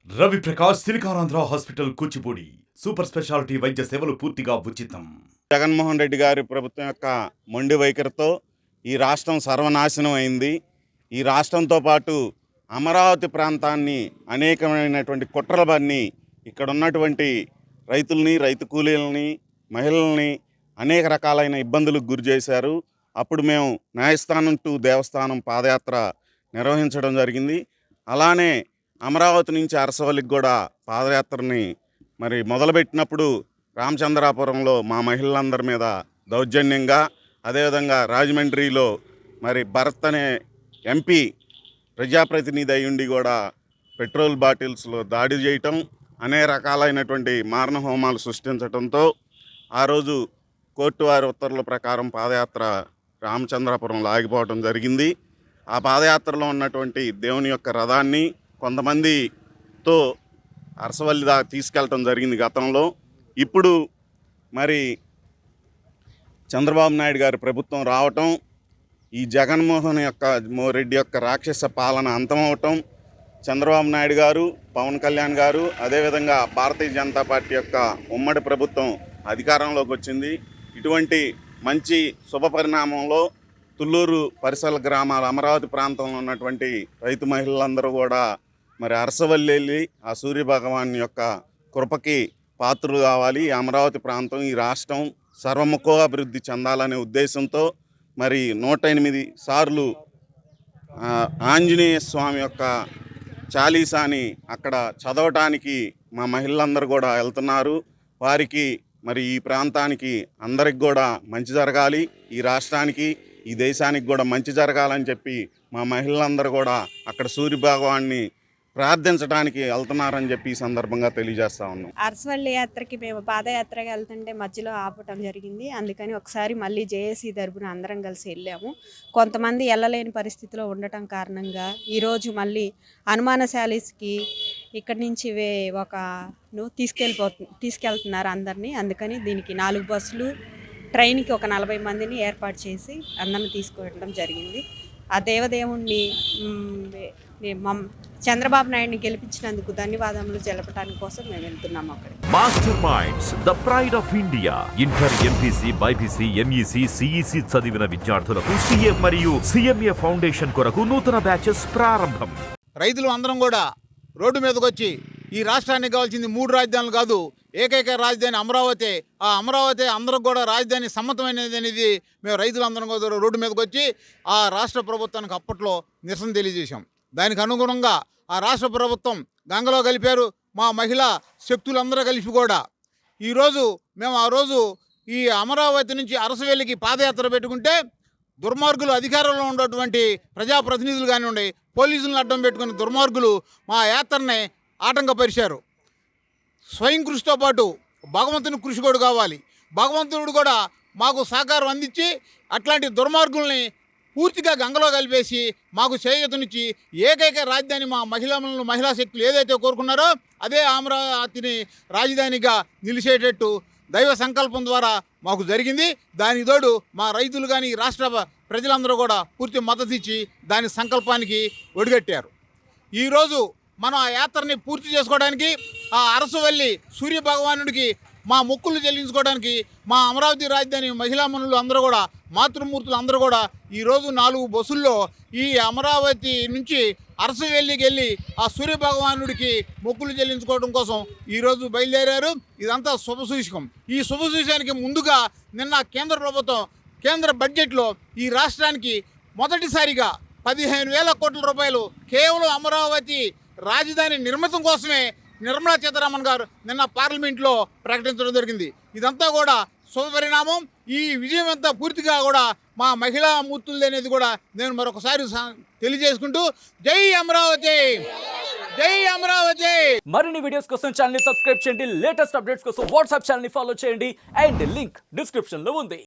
Ravi Prakash Siliconandhra hospital Kuchipudi super speciality వైద్య సేవలు పూర్తిగా ఉచితం. జగన్మోహన్ రెడ్డి గారి ప్రభుత్వం యొక్క మొండి వైఖరితో ఈ రాష్ట్రం సర్వనాశనం అయింది. ఈ రాష్ట్రంతో పాటు అమరావతి ప్రాంతాన్ని అనేకమైనటువంటి కుట్రల బన్ని ఇక్కడ ఉన్నటువంటి రైతుల్ని, రైతు కూలీలని, మహిళల్ని అనేక రకాలైన ఇబ్బందులకు గురి చేశారు. అప్పుడు మేము న్యాయస్థానం టు దేవస్థానం పాదయాత్ర నిర్వహించడం జరిగింది. అలానే అమరావతి నుంచి అరసవల్లికి కూడా పాదయాత్రని మొదలుపెట్టినప్పుడు రామచంద్రాపురంలో మా మహిళలందరి మీద దౌర్జన్యంగా, అదేవిధంగా రాజమండ్రిలో భరత్ అనే ఎంపీ ప్రజాప్రతినిధి అయ్యుండి కూడా పెట్రోల్ బాటిల్స్లో దాడి చేయటం, అనేక రకాలైనటువంటి మారణ హోమాలు సృష్టించడంతో ఆ రోజు కోర్టు వారి ఉత్తర్వుల ప్రకారం పాదయాత్ర రామచంద్రాపురంలో ఆగిపోవడం జరిగింది. ఆ పాదయాత్రలో ఉన్నటువంటి దేవుని యొక్క రథాన్ని కొంతమందితో అరసవల్లి దాకా తీసుకెళ్ళటం జరిగింది గతంలో. ఇప్పుడు చంద్రబాబు నాయుడు గారి ప్రభుత్వం రావటం, ఈ జగన్మోహన్ రెడ్డి యొక్క రాక్షస పాలన అంతమవటం, చంద్రబాబు నాయుడు గారు, పవన్ కళ్యాణ్ గారు, అదేవిధంగా భారతీయ జనతా పార్టీ యొక్క ఉమ్మడి ప్రభుత్వం అధికారంలోకి వచ్చింది. ఇటువంటి మంచి శుభ పరిణామంలో తుళ్ళూరు పరిసర గ్రామాల అమరావతి ప్రాంతంలో ఉన్నటువంటి రైతు మహిళలందరూ కూడా అరసవల్లి వెళ్ళి ఆ సూర్యభగవాన్ యొక్క కృపకి పాత్రలు కావాలి. ఈ అమరావతి ప్రాంతం, ఈ రాష్ట్రం సర్వముఖాభివృద్ధి చెందాలనే ఉద్దేశంతో 108 సార్లు ఆంజనేయ స్వామి యొక్క చాలీసాని అక్కడ చదవటానికి మా మహిళలందరూ కూడా వెళ్తున్నారు. వారికి ఈ ప్రాంతానికి అందరికి కూడా మంచి జరగాలి, ఈ రాష్ట్రానికి, ఈ దేశానికి కూడా మంచి జరగాలని చెప్పి మా మహిళలందరూ కూడా అక్కడ సూర్యభగవాన్ని ప్రార్థించడానికి వెళ్తున్నారని చెప్పి ఈ సందర్భంగా తెలియజేస్తా ఉన్నాం. అరసవల్లి యాత్రకి మేము పాదయాత్రగా వెళ్తుంటే మధ్యలో ఆపటం జరిగింది. అందుకని ఒకసారి మళ్ళీ జేఏసీ తరపున అందరం కలిసి వెళ్ళాము. కొంతమంది వెళ్ళలేని పరిస్థితిలో ఉండటం కారణంగా ఈరోజు మళ్ళీ అనుమానశాలికి ఇక్కడి నుంచి తీసుకెళ్తున్నారు అందరినీ. అందుకని దీనికి 4 బస్సులు, ట్రైన్కి ఒక 40 మందిని ఏర్పాటు చేసి అందరిని తీసుకువెళ్ళడం జరిగింది. ఆ దేవదేవుణ్ణి చంద్రబాబు నాయుడిని గెలిపించినందుకు ధన్యవాదములు తెలపడానికి కోసం మేము వెళ్తున్నాము. అక్కడ master minds the pride of India inter MPC BiPC MEC CEC చదివిన విద్యార్థులకు సిఏ మరియు సిఎంఏ ఫౌండేషన్ కొరకు నూతన బ్యాచెస్ ప్రారంభం. రైతులు అందరం కూడా రోడ్డు మీదకి వచ్చి ఈ రాష్ట్రానికి కావాల్సింది 3 రాజధానులు కాదు, ఏకైక రాజధాని అమరావతి. ఆ అమరావతి అందరికి కూడా రాజధాని సమ్మతమైనది అనేది మేము రైతులందరం కూడా రోడ్డు మీదకి వచ్చి ఆ రాష్ట్ర ప్రభుత్వానికి అప్పట్లో నిరసన తెలియజేశాం. దానికి అనుగుణంగా ఆ రాష్ట్ర ప్రభుత్వం గంగలో కలిపారు. మా మహిళా శక్తులందరూ కలిపి కూడా ఈరోజు మేము ఆ రోజు ఈ అమరావతి నుంచి అరసవల్లికి పాదయాత్ర పెట్టుకుంటే దుర్మార్గులు, అధికారంలో ఉన్నటువంటి ప్రజాప్రతినిధులు కానివ్వండి, పోలీసులను అడ్డం పెట్టుకుని దుర్మార్గులు మా యాత్రని ఆటంకపరిచారు. స్వయం కృషితో పాటు భగవంతుని కృషి కూడా కావాలి. భగవంతుడు కూడా మాకు సహకారం అందించి అట్లాంటి దుర్మార్గుల్ని పూర్తిగా గంగలో కలిపేసి మాకు చేయూతనిచ్చి ఏకైక రాజధాని మా మహిళా శక్తులు ఏదైతే కోరుకున్నారో అదే అమరావతిని రాజధానిగా నిలిచేటట్టు దైవ సంకల్పం ద్వారా మాకు జరిగింది. దానికి తోడు మా రైతులు కానీ రాష్ట్ర ప్రజలందరూ కూడా పూర్తి మద్దతు ఇచ్చి దాని సంకల్పానికి ఒడిగట్టారు. ఈరోజు మనం ఆ యాత్రని పూర్తి చేసుకోవడానికి ఆ అరసవల్లి సూర్యభగవానుడికి మా మొక్కులు చెల్లించుకోవడానికి మా అమరావతి రాజధాని మహిళామణులు అందరూ కూడా, మాతృమూర్తులు అందరూ కూడా ఈరోజు 4 బస్సుల్లో ఈ అమరావతి నుంచి అరసవల్లికి వెళ్ళి ఆ సూర్యభగవానుడికి మొక్కులు చెల్లించుకోవడం కోసం ఈరోజు బయలుదేరారు. ఇదంతా శుభసూచకం. ఈ శుభసూచకానికి ముందుగా నిన్న కేంద్ర ప్రభుత్వం కేంద్ర బడ్జెట్లో ఈ రాష్ట్రానికి మొదటిసారిగా 15,000 కోట్ల రూపాయలు కేవలం అమరావతి రాజధాని నిర్మితం కోసమే నిర్మలా సీతారామన్ గారు నిన్న పార్లమెంట్లో ప్రకటించడం జరిగింది. ఇదంతా కూడా శుభపరిణామం. ఈ విజయం అంతా పూర్తిగా కూడా మా మహిళా మూర్తులు అనేది కూడా నేను మరొకసారి తెలియజేసుకుంటూ జై అమరావతి, జై అమరావతి. మరిన్ని వీడియోస్ కోసం ఛానల్ ని సబ్స్క్రైబ్ చేయండి. లేటెస్ట్ అప్డేట్స్ కోసం వాట్సాప్ ఛానల్ ని ఫాలో చేయండి. అండ్ లింక్ డిస్క్రిప్షన్ లో ఉంది.